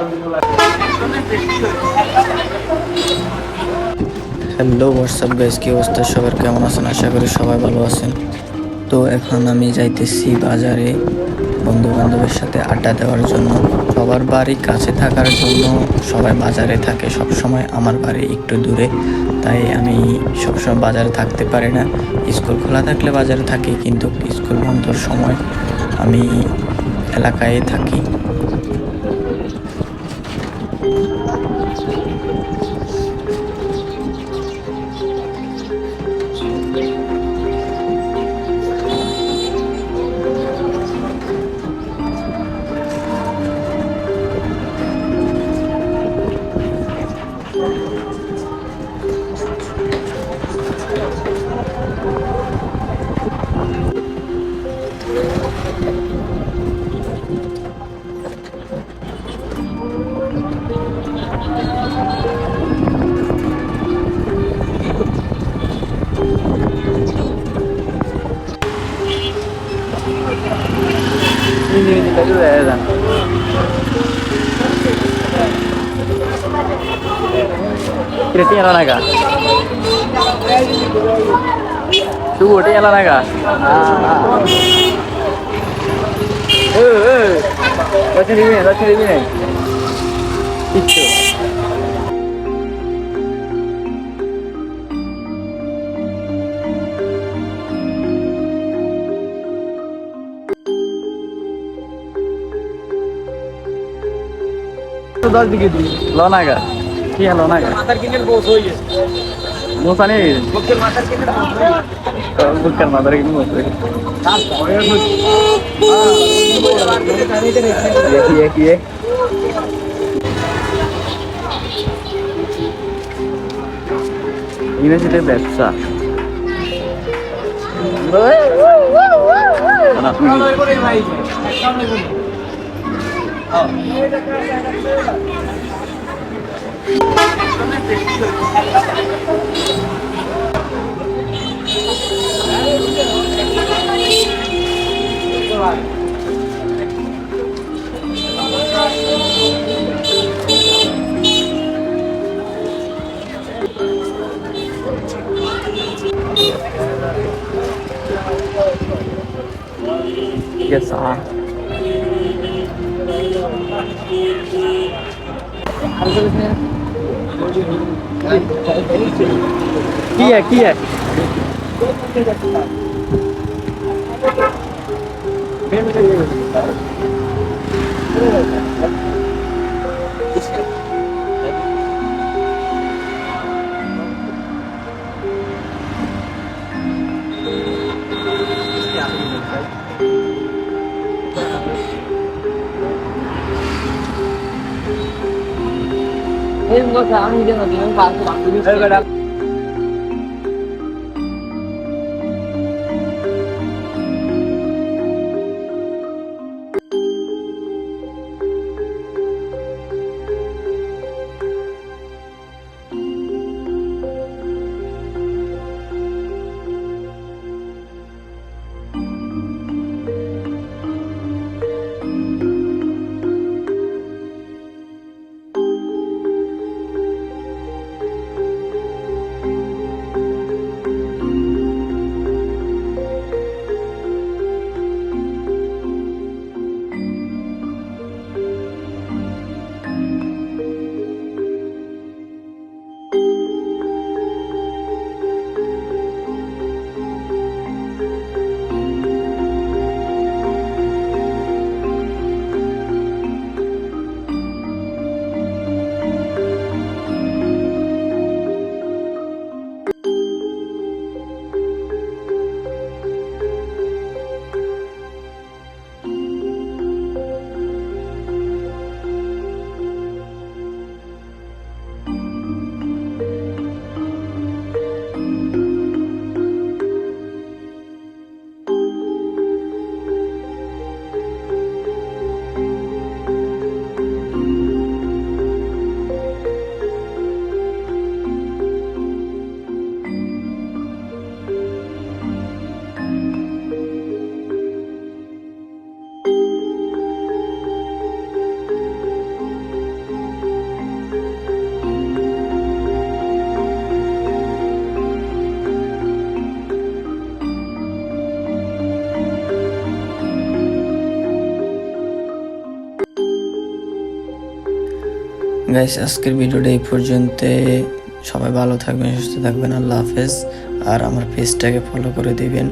Hello WhatsApp guys, কি অবস্থা সবার, কেমন আছেন? আশা করি সবাই ভালো আছেন। তো এখন আমি যাইতেছি বাজারে বন্ধু বান্ধবের সাথে আড্ডা দেওয়ার জন্য। সবার বাড়ি কাছে থাকার জন্য সবাই বাজারে থাকে সব সময়। আমার বাড়ি একটু দূরে, তাই আমি সবসময় বাজারে থাকতে পারি না। স্কুল খোলা থাকলে বাজারে থাকি, কিন্তু স্কুল বন্ধর সময় আমি এলাকায় থাকি। Ini kita dulu ya, Dan. Kira-kira yang mana kak? Tunggu, dia yang mana kak? Baca di sini. Itu. तो 10 दिखे दी लोना का কি হলো না মাথার কিনের বস হই গেছে মোসানি বুকের মাথার কিনের বুকের মাথার কিনের বস হই देखिए ini sih ব্যবসা anak biasa. Kia. Ini enggak sama dia nggak bilang kalau guys আজকের ভিডিওটা এই পর্যন্ত। সবাই ভালো থাকবেন, সুস্থ থাকবেন, আল্লাহ হাফেজ। আর আমার পেজটাকে ফলো করে দিবেন।